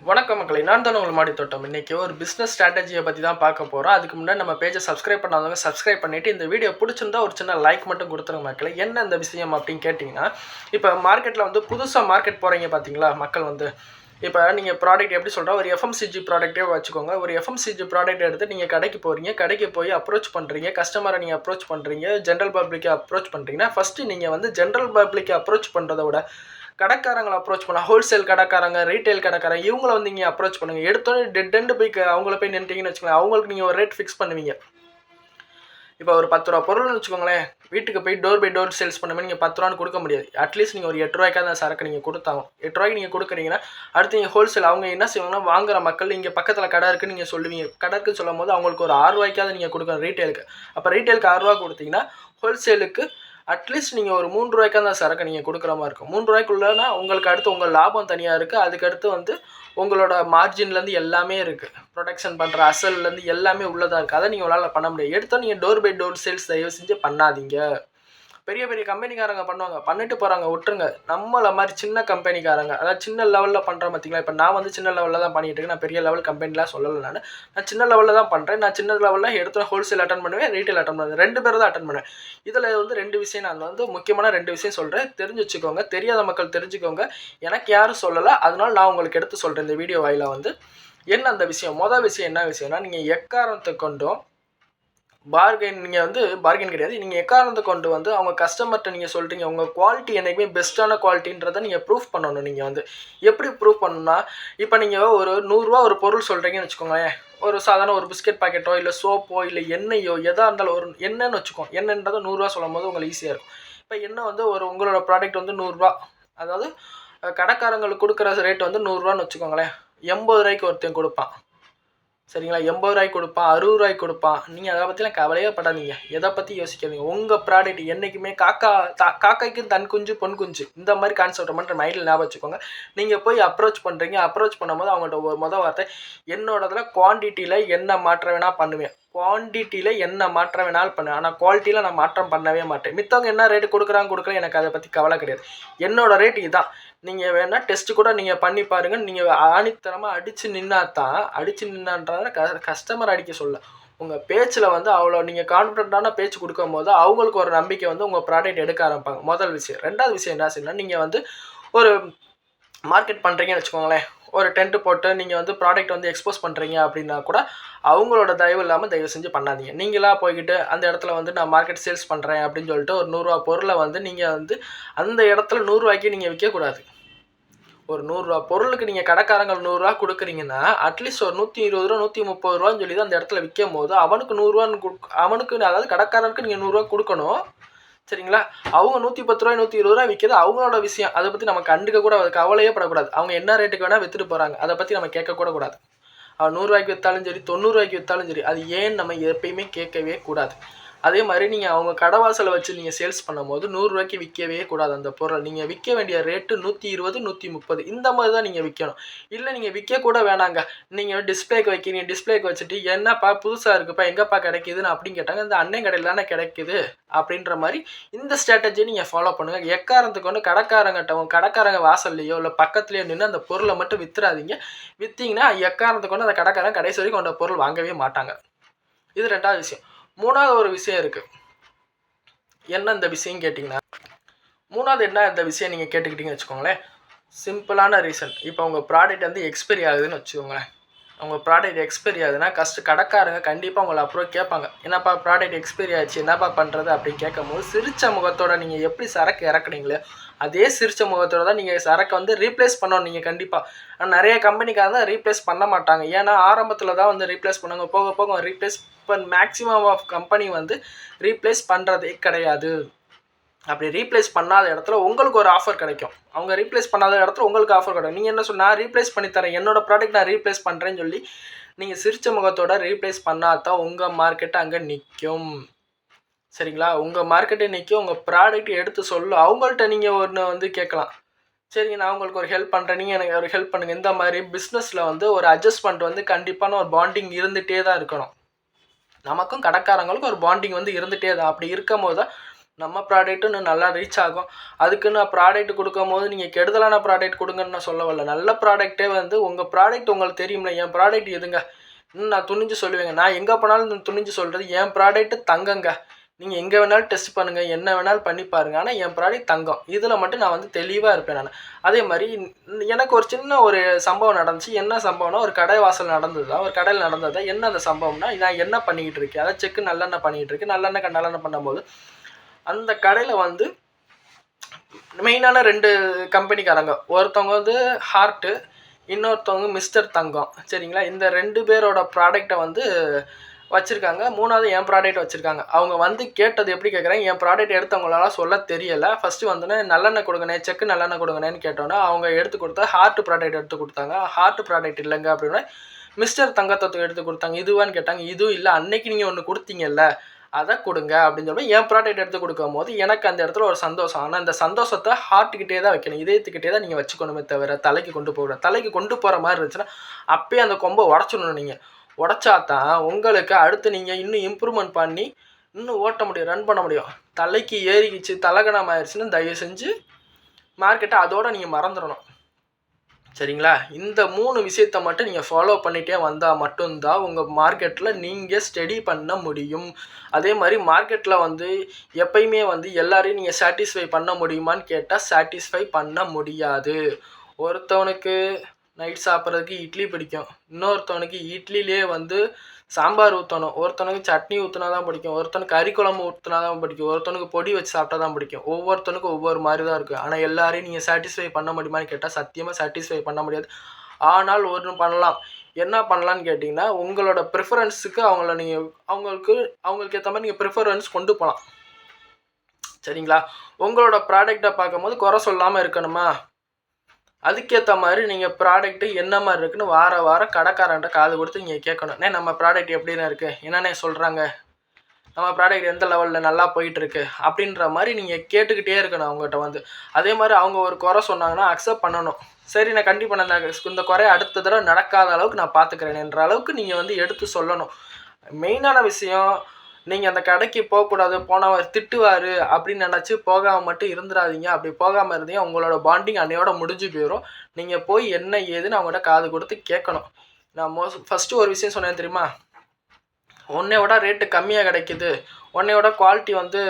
வணக்கம் மக்களை, நான் தான் உங்கள் மாடி தோட்டம். இன்றைக்கி ஒரு பிஸ்னஸ் ஸ்ட்ராட்டஜியை பற்றி தான் பார்க்க போகிறோம். அதுக்கு முன்னாடி நம்ம பேஜை சப்ஸ்கிரைப் பண்ணாதவங்க சப்ஸ்கிரைப் பண்ணிவிட்டு இந்த வீடியோ பிடிச்சிருந்தா ஒரு சின்ன லைக் மட்டும் கொடுத்துருங்க மக்களை. என்ன இந்த விஷயம் அப்படின்னு கேட்டிங்கன்னா, இப்போ மார்க்கெட்டில் வந்து புதுசாக மார்க்கெட் போகிறீங்க பார்த்தீங்களா மக்கள் வந்து. இப்போ நீங்கள் ப்ராடக்ட் எப்படி சொல்கிறோம், ஒரு எஃப்எம்சிஜி ப்ராடக்ட்டே வச்சுக்கோங்க. ஒரு எஃப்எம்சிஜி ப்ராடக்ட் எடுத்து நீங்கள் கடைக்கு போகிறீங்க, கடைக்கு போய் அப்ரோச் பண்ணுறீங்க, கஸ்டமரை நீங்கள் அப்ரோச் பண்ணுறீங்க, ஜென்ரல் பப்ளிக்கை அப்ரோச் பண்ணுறீங்கன்னா, ஃபஸ்ட்டு நீங்கள் வந்து ஜென்ரல் பப்ளிக்கை அப்ரோச் பண்ணுறத விட கடைக்காரங்களை அப்ரோச் பண்ணலாம். ஹோல்சேல் கடைக்காரங்க, ரீட்டைல் கடைக்காரங்க, இவங்கள வந்து நீங்கள் அப்ரோச் பண்ணுங்கள். எடுத்தோன்னே டெட் எண்டு போய் அவங்கள போய் நின்றுட்டீங்கன்னு வச்சுக்கோங்களேன், அவங்களுக்கு நீங்கள் ஒரு ரேட் ஃபிக்ஸ் பண்ணுவீங்க. இப்போ ஒரு 10 ரூபா பொருள்னு வச்சுக்கோங்களேன், வீட்டுக்கு போய் டோர் பை டோர் சேல்ஸ் பண்ணும்போது நீங்கள் 10 ரூபான்னு கொடுக்க முடியாது. அட்லீஸ்ட் நீங்கள் ஒரு 8 ரூபாய்க்காக அந்த சரக்கு நீங்கள் கொடுத்தாகும். 8 ரூபாய்க்கு நீங்கள் கொடுக்குறீங்கன்னா அடுத்து நீங்கள் ஹோல்சேல் அவங்க என்ன செய்வாங்கன்னா, வாங்குற மக்கள் இங்கே பக்கத்தில் கடை இருக்குன்னு நீங்கள் சொல்லுவீங்க. கடை இருக்குன்னு சொல்லும் போது அவங்களுக்கு ஒரு 6 ரூபாய்க்காவது நீங்கள் கொடுக்கணும் ரீட்டைலுக்கு. அப்போ ரீட்டைலுக்கு 6 ரூபா கொடுத்தீங்கன்னா ஹோல்சேலுக்கு அட்லீஸ்ட் நீங்கள் ஒரு 3 ரூபாய்க்கு அந்த சரக்கு நீங்கள் கொடுக்குற மாதிரி இருக்கும். 3 ரூபாய்க்குள்ளனா உங்களுக்கு அடுத்து உங்கள் லாபம் தனியாக இருக்குது. அதுக்கடுத்து வந்து உங்களோட மார்ஜின்லேருந்து எல்லாமே இருக்குது. ப்ரொடக்ஷன் பண்ணுற அசல்லேருந்து எல்லாமே உள்ளதாக இருக்குது. அதை நீங்கள் உங்களால் பண்ண முடியாது. எடுத்தோம் நீங்கள் டோர் பை டோர் சேல்ஸ் தயவு செஞ்சு பண்ணாதீங்க. பெரிய பெரிய கம்பெனிக்காரங்க பண்ணுவாங்க, பண்ணிட்டு போகிறாங்க, விட்டுருங்க. நம்மள மாதிரி சின்ன கம்பெனிக்காரங்க, அதாவது சின்ன லெவலில் பண்ணுறேன் பார்த்தீங்களா. இப்போ நான் வந்து சின்ன லெவலில் தான் பண்ணிகிட்டு இருக்கேன். நான் பெரிய லெவல் கம்பெனிலாம் சொல்லலை. நான் சின்ன லெவலில் தான் பண்ணுறேன். நான் சின்ன லெவலில் எடுத்து ஹோல்சேல் அட்டன் பண்ணுவேன், ரீட்டைல் அட்டன் பண்ணுவேன். 2 பேர் தான் அட்டன் பண்ணுவேன். இதில் வந்து 2 விஷயம் நான் வந்து முக்கியமான 2 விஷயம் சொல்கிறேன். தெரிஞ்சு வச்சுக்கோங்க, தெரியாத மக்கள் தெரிஞ்சுக்கோங்க. எனக்கு யாரும் சொல்லலை, அதனால நான் உங்களுக்கு எடுத்து சொல்கிறேன் இந்த வீடியோ வாயில வந்து. என்ன அந்த விஷயம், மொதல் விஷயம் என்ன விஷயம்னா, நீங்கள் எக்காரணத்தை கொண்டும் நீங்கள் வந்து பார்கெயின் கிடையாது. நீங்கள் எக்காரணத்தை கொண்டு வந்து அவங்க கஸ்டமர்கிட்ட நீங்கள் சொல்கிறீங்க, உங்கள் குவாலிட்டி என்றைக்குமே பெஸ்ட்டான குவாலிட்டின்றதை நீங்கள் ப்ரூஃப் பண்ணணும். நீங்கள் வந்து எப்படி ப்ரூஃப் பண்ணணும்னா, இப்போ நீங்கள் ஒரு 100 ரூபா ஒரு பொருள் சொல்கிறீங்கன்னு வச்சுக்கோங்களேன். ஒரு சாதாரண ஒரு பிஸ்கெட் பாக்கெட்டோ இல்லை சோப்போ இல்லை எண்ணெயோ எதாக இருந்தாலும் ஒரு எண்ணெய்ன்னு வச்சுக்கோங்க. எண்ணெய்ன்றதை 100 ரூபா சொல்லும் போது உங்களுக்கு ஈஸியாக இருக்கும். இப்போ எண்ணெய் வந்து உங்களோட ப்ராடக்ட் வந்து 100 ரூபா, அதாவது கடைக்காரங்களுக்கு கொடுக்குற ரேட் வந்து 100 ரூபான்னு வச்சுக்கோங்களேன். 80 ரூபாய்க்கு ஒருத்தன் கொடுப்பான், சரிங்களா. 80 ரூபாய்க்கு கொடுப்பான், 60 ரூபாய்க்கு கொடுப்பான். நீங்கள் அதை பற்றிலாம் கவலையே படாதீங்க, எதை பற்றி யோசிக்காதீங்க. உங்கள் ப்ராடக்ட் என்றைக்குமே காக்காய்க்கு தன் குஞ்சு பொன் குஞ்சு, இந்த மாதிரி கான்செப்டை மட்டும் மைண்டில் ஞாபகம் வச்சுக்கோங்க. நீங்கள் போய் அப்ரோச் பண்ணுறீங்க, அப்ரோச் பண்ணும்போது அவங்கள்ட்ட ஒரு மொதல் வார்த்தை, என்னோடதில் குவான்டிட்டியில் என்ன மாற்றம் வேணால் பண்ணுவேன், குவான்டிட்டியில் என்ன மாற்றம் வேணாலும் பண்ணுவேன், ஆனால் குவாலிட்டியில் நான் மாற்றம் பண்ணவே மாட்டேன். மித்தவங்க என்ன ரேட்டு கொடுக்குறேன் எனக்கு அதை பற்றி கவலை கிடையாது. என்னோடய ரேட் இதுதான். நீங்கள் வேணால் டெஸ்ட்டு கூட நீங்கள் பண்ணி பாருங்கள். நீங்கள் ஆணித்தரமாக அடித்து நின்னான்றத கஸ்டமர் அடிக்க சொல்ல, உங்கள் பேச்சில் வந்து அவ்வளோ நீங்கள் கான்ஃபிடென்ட்டான பேச்சு கொடுக்கும் போது அவங்களுக்கு ஒரு நம்பிக்கை வந்து உங்கள் ப்ராடக்ட் எடுக்க ஆரம்பிப்பாங்க. முதல் விஷயம். 2வது விஷயம் என்ன செய்யணும்னா, நீங்கள் வந்து ஒரு மார்க்கெட் பண்ணுறீங்கன்னு வச்சுக்கோங்களேன். ஒரு டென்ட்டு போட்டு நீங்கள் வந்து ப்ராடக்ட் வந்து எக்ஸ்போஸ் பண்ணுறீங்க அப்படின்னா கூட அவங்களோட தயவு இல்லாமல் தயவு செஞ்சு பண்ணாதீங்க. நீங்களாக போய்கிட்டு அந்த இடத்துல வந்து நான் மார்க்கெட் சேல்ஸ் பண்ணுறேன் அப்படின்னு சொல்லிட்டு ஒரு 100 ரூபா பொருளை வந்து நீங்கள் வந்து அந்த இடத்துல 100 ரூபாய்க்கு நீங்கள் விற்கக்கூடாது. ஒரு 100 ரூபா பொருளுக்கு நீங்கள் கடைக்காரங்க 100 ரூபா கொடுக்குறீங்கன்னா அட்லீஸ்ட் ஒரு 120 ரூபா 130 ரூபான்னு சொல்லி தான் அந்த இடத்துல விற்கும் போது அவனுக்கு 100 ரூபான்னு அவனுக்கு, அதாவது கடைக்காரனுக்கு நீங்கள் 100 ரூபா கொடுக்கணும், சரிங்களா. அவங்க 110 ரூபாய் 120 ரூபா விற்கிறது அவங்களோட விஷயம். அதை பற்றி நம்ம கண்டுக்க கூட கவலையே படக்கூடாது. அவங்க என்ன ரேட்டுக்கு வேணால் விற்றுட்டு போகிறாங்க, அதை பற்றி நம்ம கேட்கக்கூட கூடாது. அவன் 100 ரூபாய்க்கு விற்றாலும் சரி, 90 ரூபாய்க்கு விற்றாலும் சரி, அது ஏன் நம்ம எப்பயுமே கேட்கவே கூடாது. அதே மாதிரி நீங்கள் அவங்க கடைவாசலை வச்சு நீங்கள் சேல்ஸ் பண்ணும்போது 100 ரூபாய்க்கு விற்கவே கூடாது அந்த பொருள். நீங்கள் விற்க வேண்டிய ரேட்டு 120 130 இந்த மாதிரி தான் நீங்கள் விற்கணும். இல்லை நீங்கள் விற்கக்கூட வேணாங்க, நீங்கள் டிஸ்பிளேக்கு வைக்கிறீங்க, டிஸ்பிளேக்கு வச்சுட்டு என்னப்பா புதுசாக இருக்குப்பா எங்கேப்பா கிடைக்குதுன்னு அப்படின்னு கேட்டாங்க, இந்த அண்ணன் கடையில் தானே கிடைக்குது அப்படின்ற மாதிரி இந்த ஸ்ட்ராட்டஜியை நீங்கள் ஃபாலோ பண்ணுங்கள். எக்காரணத்துக்கு வந்து கடைக்காரங்க வாசல்லையோ இல்லை பக்கத்துலேயோ நின்று அந்த பொருளை மட்டும் விற்றுறாதீங்க. விற்றீங்கன்னா எக்காரணத்துக்கு வந்து அந்த கடைக்காரங்க கடைசி வரைக்கும் அந்த பொருள் வாங்கவே மாட்டாங்க. இது 2வது விஷயம். 3வது ஒரு விஷயம் இருக்குது. என்ன இந்த விஷயம் கேட்டிங்கன்னா, 3வது என்ன இந்த விஷயம் நீங்கள் கேட்டுக்கிட்டீங்கன்னு வச்சுக்கோங்களேன். சிம்பிளான ரீசன். இப்போ உங்கள் ப்ராடக்ட் வந்து எக்ஸ்பைரி ஆகுதுன்னு வச்சுக்கோங்களேன். உங்கள் ப்ராடக்ட் எக்ஸ்பைரி ஆகுதுன்னா கடைக்காரங்க கண்டிப்பாக உங்களை அப்புறம் கேட்பாங்க, என்னப்பா ப்ராடக்ட் எக்ஸ்பைரி ஆச்சு என்னப்பா பண்ணுறது அப்படின்னு கேட்கும்போது சிரிச்ச முகத்தோட நீங்கள் எப்படி சரக்கு இறக்குனீங்களே அதே சிரிச்ச முகத்தோட தான் நீங்கள் சரக்கு வந்து ரீப்ளேஸ் பண்ணணும். நீங்கள் கண்டிப்பாக நிறைய கம்பெனிக்காக தான் ரீப்ளேஸ் பண்ண மாட்டாங்க. ஏன்னா ஆரம்பத்தில் தான் வந்து ரீப்ளேஸ் பண்ணுவாங்க, போக போக ரீப்ளேஸ் மேக்ஸிமம் ஆஃப் கம்பெனி வந்து ரீப்ளேஸ் பண்ணுறதே கிடையாது. அப்படி ரீப்ளேஸ் பண்ணாத இடத்துல உங்களுக்கு ஒரு ஆஃபர் கிடைக்கும். அவங்க ரீப்ளேஸ் பண்ணாத இடத்துல உங்களுக்கு ஆஃபர் கிடைக்கும். நீங்கள் என்ன சொன்னால், நான் ரீப்ளேஸ் பண்ணி தரேன், என்னோடய ப்ராடக்ட் நான் ரீப்ளேஸ் பண்ணுறேன்னு சொல்லி நீங்கள் சிரிச்ச முகத்தோட ரீப்ளேஸ் பண்ணாதான் உங்கள் மார்க்கெட்டு அங்கே நிற்கும், சரிங்களா. உங்கள் மார்க்கெட்டை நிற்கும். உங்கள் ப்ராடக்ட் எடுத்து சொல்லும். அவங்கள்ட்ட நீங்கள் ஒன்று வந்து கேட்கலாம், சரிங்க நான் உங்களுக்கு ஒரு ஹெல்ப் பண்ணுறேன், நீங்கள் எனக்கு ஒரு ஹெல்ப் பண்ணுங்கள். இந்த மாதிரி பிஸ்னஸில் வந்து ஒரு அட்ஜஸ்ட்மெண்ட் வந்து கண்டிப்பான ஒரு பாண்டிங் இருந்துகிட்டே தான் இருக்கணும். நமக்கும் கடைக்காரங்களுக்கும் ஒரு பாண்டிங் வந்து இருந்துகிட்டே தான். அப்படி இருக்கும் போது தான் நம்ம ப்ராடக்ட்டு இன்னும் நல்லா ரீச் ஆகும். அதுக்கு நான் ப்ராடக்ட் கொடுக்கும்போது நீங்கள் கெடுதலான ப்ராடக்ட் கொடுங்கன்னு நான் சொல்ல வரல. நல்ல ப்ராடக்ட்டே வந்து உங்கள் ப்ராடக்ட் உங்களுக்கு தெரியும்ல, என் ப்ராடக்ட் எதுங்க, நான் துணிஞ்சு சொல்லுவேங்க. நான் எங்கே போனாலும் துணிஞ்சு சொல்கிறது என் ப்ராடக்ட்டு தங்கங்க. நீங்கள் எங்கே வேணாலும் டெஸ்ட் பண்ணுங்கள், என்ன வேணாலும் பண்ணி பாருங்கள், ஆனால் என் ப்ராடக்ட் தங்கம். இதில் மட்டும் நான் வந்து தெளிவாக இருப்பேன் நான். அதே மாதிரி எனக்கு ஒரு சின்ன ஒரு சம்பவம் நடந்துச்சு. என்ன சம்பவம்னா, ஒரு கடை வாசல் நடந்தது தான், ஒரு கடையில் நடந்தது தான். என்ன அந்த சம்பவம்னா, நான் என்ன பண்ணிக்கிட்டு இருக்கேன், அதாவது செக்கு நல்லெண்ணெய் பண்ணிக்கிட்டு இருக்கேன். நல்லெண்ணெய் பண்ணும்போது அந்த கடையில் வந்து மெயினான 2 கம்பெனிக்காரங்க, ஒருத்தவங்க வந்து ஹார்ட்டு, இன்னொருத்தவங்க மிஸ்டர் தங்கம், சரிங்களா. இந்த 2 பேரோட ப்ராடக்டை வந்து வச்சுருக்காங்க. 3வது என் ப்ராடக்ட் வச்சுருக்காங்க. அவங்க வந்து கேட்டது எப்படி கேட்குறாங்க, என் ப்ராடக்ட் எடுத்தவங்களால சொல்ல தெரியலை. ஃபஸ்ட்டு வந்தோடனே நல்லெண்ணெய் கொடுங்கண்ணே, செக்கு நல்லெண்ணெய் கொடுங்கண்ணேன்னு கேட்டோன்னே அவங்க எடுத்து கொடுத்தா ஹார்ட் ப்ராடக்ட் எடுத்து கொடுத்தாங்க. ஹார்ட் ப்ராடக்ட் இல்லைங்க அப்படின்னா மிஸ்டர் தங்கத்தை எடுத்து கொடுத்தாங்க. இதுவான்னு கேட்டாங்க. இதுவும் இல்லை, அன்னைக்கு நீங்கள் ஒன்று கொடுத்தீங்கல்ல அதை கொடுங்க அப்படின்னு சொல்லி என் ப்ராடக்ட் எடுத்து கொடுக்கும் போது எனக்கு அந்த இடத்துல ஒரு சந்தோஷம். ஆனால் இந்த சந்தோஷத்தை ஹார்ட்டுக்கிட்டே தான் வைக்கணும், இதயத்துக்கிட்டே தான் நீங்கள் வச்சுக்கணுமே தவிர தலைக்கு கொண்டு போகணும். தலைக்கு கொண்டு போகிற மாதிரி இருந்துச்சுன்னா அப்பயே அந்த கொம்பை உடச்சிடணும். நீங்கள் உடச்சாதான் உங்களுக்கு அடுத்து நீங்கள் இன்னும் இம்ப்ரூவ்மெண்ட் பண்ணி இன்னும் ஓட்ட முடியும், ரன் பண்ண முடியும். தலைக்கு ஏறிக்கிச்சு, தலகணம் ஆயிடுச்சுன்னு தயவு செஞ்சு மார்க்கெட்டை அதோட நீங்கள் மறந்துடணும், சரிங்களா. இந்த 3 விஷயத்த மட்டும் நீங்கள் ஃபாலோ பண்ணிகிட்டே வந்தால் மட்டும்தான் உங்கள் மார்க்கெட்டில் நீங்கள் ஸ்டடி பண்ண முடியும். அதே மாதிரி மார்க்கெட்டில் வந்து எப்பயுமே வந்து எல்லாரையும் நீங்கள் சாட்டிஸ்ஃபை பண்ண முடியுமான்னு கேட்டால் சாட்டிஸ்ஃபை பண்ண முடியாது. ஒருத்தவனுக்கு நைட் சாப்பிட்றதுக்கு இட்லி பிடிக்கும், இன்னொருத்தவனுக்கு இட்லிலே வந்து சாம்பார் ஊற்றணும், ஒருத்தனுக்கு சட்னி ஊற்றினா தான் பிடிக்கும், ஒருத்தனுக்கு கறி குழம்பு ஊற்றினா தான் பிடிக்கும், ஒருத்தனுக்கு பொடி வச்சு சாப்பிட்டா தான் பிடிக்கும். ஒவ்வொருத்தனுக்கும் ஒவ்வொரு மாதிரி தான் இருக்குது. ஆனால் எல்லாரையும் நீங்கள் சாட்டிஸ்ஃபை பண்ண முடியுமான்னு கேட்டால் சத்தியமாக சாட்டிஸ்ஃபை பண்ண முடியாது. ஆனால் ஒன்று பண்ணலாம். என்ன பண்ணலான்னு கேட்டிங்கன்னா, உங்களோட ப்ரிஃபரன்ஸுக்கு அவங்கள நீங்கள் அவங்களுக்கு ஏற்ற மாதிரி நீங்கள் ப்ரிஃபரன்ஸ் கொண்டு போகலாம், சரிங்களா. உங்களோட ப்ராடக்டை பார்க்கும்போது குறை சொல்லாமல் இருக்கணுமா, அதுக்கேற்ற மாதிரி நீங்கள் ப்ராடக்ட்டு என்ன மாதிரி இருக்குன்னு வாரம் கடைக்காரன்ட்ட காது கொடுத்து நீங்கள் கேட்கணும். நம்ம ப்ராடக்ட் எப்படின்னு இருக்குது, என்னென்ன சொல்கிறாங்க, நம்ம ப்ராடக்ட் எந்த லெவலில் நல்லா போயிட்டுருக்கு அப்படின்ற மாதிரி நீங்கள் கேட்டுக்கிட்டே இருக்கணும் அவங்ககிட்ட வந்து. அதே மாதிரி அவங்க ஒரு குறை சொன்னாங்கன்னா அக்செப்ட் பண்ணணும். சரி, நான் கண்டிப்பாக நான் இந்த குறையை அடுத்த தடவை நடக்காத அளவுக்கு நான் பார்த்துக்கிறேன்ன்ற அளவுக்கு நீங்கள் வந்து எடுத்து சொல்லணும். மெயினான விஷயம், நீங்கள் அந்த கடைக்கு போகக்கூடாது, போனவர் திட்டுவார் அப்படின்னு நினச்சி போகாமல் மட்டும் இருந்துடாதீங்க. அப்படி போகாமல் இருந்தீங்க உங்களோட பாண்டிங் அன்னையோட முடிஞ்சு போயிடும். நீங்கள் போய் என்ன ஏதுன்னு அவங்கள்ட்ட காது கொடுத்து கேட்கணும். நான் ஃபஸ்ட்டு ஒரு விஷயம் சொன்னேன் தெரியுமா, உன்னையோட ரேட்டு கம்மியாக கிடைக்குது, உன்னையோட குவாலிட்டி வந்து,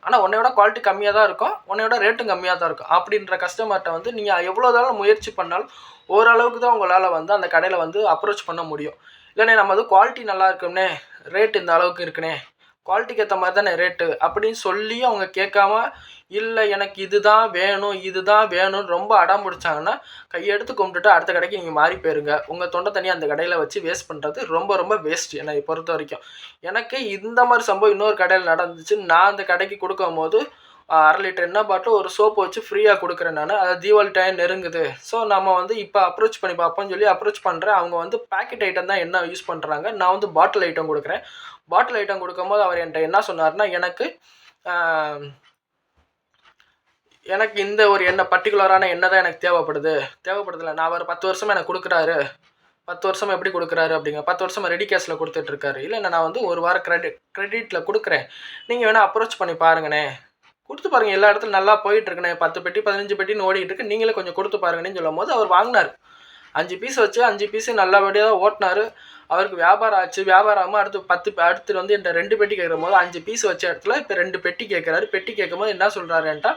ஆனால் உன்னையோட குவாலிட்டி கம்மியாக தான் இருக்கும், உன்னையோட ரேட்டும் கம்மியாக தான் இருக்கும் அப்படின்ற கஸ்டமர்கிட்ட வந்து நீங்கள் எவ்வளோதாலும் முயற்சி பண்ணாலும் ஓரளவுக்கு தான் உங்களால் வந்து அந்த கடையில் வந்து அப்ரோச் பண்ண முடியும். இல்லைண்ணே நம்ம வந்து குவாலிட்டி நல்லா இருக்கும்னே, ரேட்டு இந்த அளவுக்கு இருக்குண்ணே, குவாலிட்டிக்கு ஏற்ற மாதிரி தானே ரேட்டு அப்படின்னு சொல்லி அவங்க கேட்காம, இல்லை எனக்கு இதுதான் வேணும்னு ரொம்ப அடம் பிடிச்சாங்கன்னா கையெடுத்து கும்பிட்டுட்டு அடுத்த கடைக்கு நீங்கள் மாறி போயிருங்க. உங்கள் தொண்டை தனியாக அந்த கடையில் வச்சு வேஸ்ட் பண்ணுறது ரொம்ப வேஸ்ட் என்னை பொறுத்த வரைக்கும். எனக்கு இந்த மாதிரி சம்பவம் இன்னொரு கடையில் நடந்துச்சு. நான் அந்த கடைக்கு கொடுக்கும் போது 1/2 லிட்டர் எண்ணெய் பாட்டில் ஒரு சோப்பு வச்சு ஃப்ரீயாக கொடுக்குறேன் நான். அது தீபாவளி டைம் நெருங்குது, ஸோ நம்ம வந்து இப்போ அப்ரோச் பண்ணி பார்ப்போம்னு சொல்லி அப்ரோச் பண்ணுறேன். அவங்க வந்து பேக்கெட் ஐட்டம் தான் என்ன யூஸ் பண்ணுறாங்க, நான் வந்து பாட்டில் ஐட்டம் கொடுக்குறேன். பாட்டில் ஐட்டம் கொடுக்கும்போது அவர் என்கிட்ட என்ன சொன்னார்னா, எனக்கு இந்த ஒரு எண்ணெய் பர்டிகுலரான எண்ணெய் தான் எனக்கு தேவைப்படுதில்ல. நான் அவர் 10 வருஷமாக எனக்கு கொடுக்குறாரு, 10 வருஷம் எப்படி கொடுக்குறாரு அப்படிங்க, 10 வருஷமாக ரெடி கேஷில் கொடுத்துட்ருக்காரு. இல்லை நான் வந்து ஒரு வாரம் கிரெடிட்டில் கொடுக்குறேன், நீங்கள் வேணால் அப்ரோச் பண்ணி பாருங்கண்ணே, கொடுத்து பாருங்கள், எல்லா இடத்துல நல்லா போயிட்டுருக்குண்ணே, 10 பெட்டி 15 பெட்டின்னு ஓடிக்கிட்டு இருக்கு, நீங்களே கொஞ்சம் கொடுத்து பாருங்கன்னு சொல்லும் போது அவர் வாங்கினார். 5 பீஸ் வச்சு 5 பீஸு நல்லபடியாக தான் ஓட்டினார். அவருக்கு வியாபாரம் ஆச்சு. வியாபாரம் ஆகாமல் அடுத்து வந்து என்கிட்ட 2 பெட்டி கேட்குற போது 5 பீஸ் வச்ச இடத்துல இப்போ 2 பெட்டி கேட்குறாரு. பெட்டி கேட்கும்போது என்ன சொல்கிறாருன்ட்டா,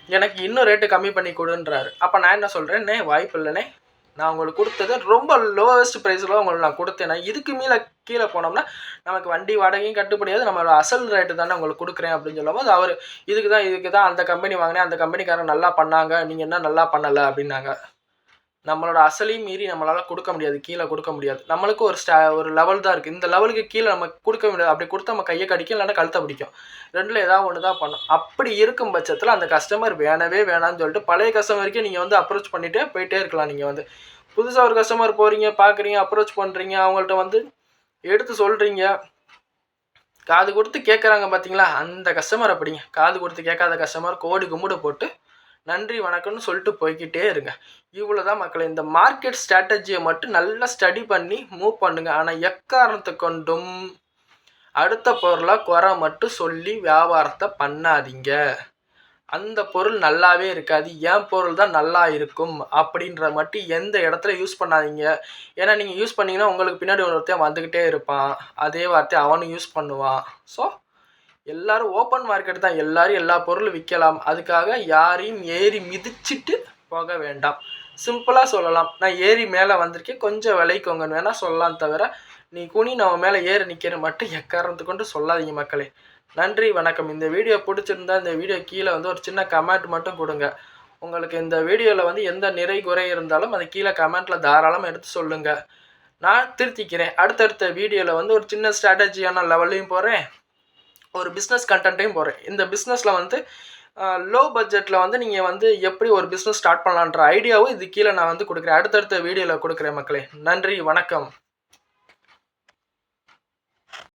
எனக்கு இன்னும் ரேட்டு கம்மி பண்ணி கொடுன்றாரு. அப்போ நான் என்ன சொல்கிறேன்னே, வாய்ப்பு இல்லைண்ணே, நான் உங்களுக்கு கொடுத்தது ரொம்ப லோவஸ்ட் ப்ரைஸில் உங்களுக்கு நான் கொடுத்தேன். இதுக்கு கீழே போனோம்னா நமக்கு வண்டி வாடகையும் கட்டுப்படியாது, நம்மளோட அசல் ரேட்டு தானே உங்களுக்கு கொடுக்குறேன் அப்படின்னு சொல்லும் போது அவர் இதுக்கு தான் அந்த கம்பெனி வாங்கினேன், அந்த கம்பெனிக்காரங்க நல்லா பண்ணாங்க, நீங்கள் என்ன நல்லா பண்ணலை அப்படின்னாங்க. நம்மளோட அசலையும் மீறி நம்மளால் கொடுக்க முடியாது, கீழே கொடுக்க முடியாது. நம்மளுக்கு ஒரு லெவல் தான் இருக்குது. இந்த லெவலுக்கு கீழே நம்ம கொடுக்க முடியாது. அப்படி கொடுத்தா நம்ம கையை கடிக்கும், இல்லைன்னா கழுத்தை பிடிக்கும். 2ல் ஏதாவது ஒன்று தான் பண்ணும். அப்படி இருக்கும் பட்சத்தில் அந்த கஸ்டமர் வேணான்னு சொல்லிட்டு பழைய கஸ்டமருக்கே நீங்கள் வந்து அப்ரோச் பண்ணிகிட்டே போயிட்டே இருக்கலாம். நீங்கள் வந்து புதுசாக ஒரு கஸ்டமர் போகிறீங்க, பார்க்குறீங்க, அப்ரோச் பண்ணுறீங்க, அவங்கள்ட்ட வந்து எடுத்து சொல்கிறீங்க, காது கொடுத்து கேட்குறாங்க பார்த்தீங்களா, அந்த கஸ்டமர் அப்படிங்க. காது கொடுத்து கேட்காத கஸ்டமர் கோடி கும்பிடு போட்டு நன்றி வணக்கம்னு சொல்லிட்டு போய்கிட்டே இருங்க. இவ்வளோதான் மக்களை. இந்த மார்க்கெட் ஸ்ட்ராட்டஜியை மட்டும் நல்லா ஸ்டடி பண்ணி மூவ் பண்ணுங்க. ஆனால் எக்காரணத்தை கொண்டும் அடுத்த பொருளை குறை மட்டும் சொல்லி வியாபாரத்தை பண்ணாதீங்க. அந்த பொருள் நல்லாவே இருக்காது, என் பொருள் தான் நல்லா இருக்கும் அப்படின்ற மட்டும் எந்த இடத்துல யூஸ் பண்ணாதீங்க. ஏன்னா நீங்கள் யூஸ் பண்ணிங்கன்னா உங்களுக்கு பின்னாடி ஒருத்தன் வந்துக்கிட்டே இருப்பான், அதே வார்த்தை அவனும் யூஸ் பண்ணுவான். ஸோ எல்லோரும் ஓப்பன் மார்க்கெட் தான், எல்லோரும் எல்லா பொருளும் விற்கலாம். அதுக்காக யாரையும் ஏறி மிதிச்சிட்டு போக வேண்டாம். சிம்பிளாக சொல்லலாம், நான் ஏறி மேலே வந்திருக்கேன் கொஞ்சம் விலைக்கோங்கன்னு வேணால் சொல்லலாம், தவிர நீ குனி நம்ம மேலே ஏறி நிற்கிற மட்டும் எக்காரணத்து கொண்டு சொல்லாதீங்க மக்களே. நன்றி, வணக்கம். இந்த வீடியோ பிடிச்சிருந்தா இந்த வீடியோ கீழே ஒரு சின்ன கமெண்ட் மட்டும் கொடுங்க. உங்களுக்கு இந்த வீடியோவில் எந்த நிறை குறை இருந்தாலும் அது கீழே கமெண்ட்டில் தாராளமாக எடுத்து சொல்லுங்கள், நான் திருத்திக்கிறேன். அடுத்தடுத்த வீடியோவில் ஒரு சின்ன ஸ்ட்ராட்டஜியான லெவல்லையும் போகிறேன், ஒரு பிஸ்னஸ் கண்டென்ட்டையும் போகிறேன். இந்த பிஸ்னஸில் லோ பட்ஜெட்டில் நீங்கள் எப்படி ஒரு பிஸ்னஸ் ஸ்டார்ட் பண்ணலான்ற ஐடியாவும் இது கீழே நான் கொடுக்குறேன். அடுத்தடுத்த வீடியோவில் கொடுக்குறேன் மக்களே. நன்றி, வணக்கம்.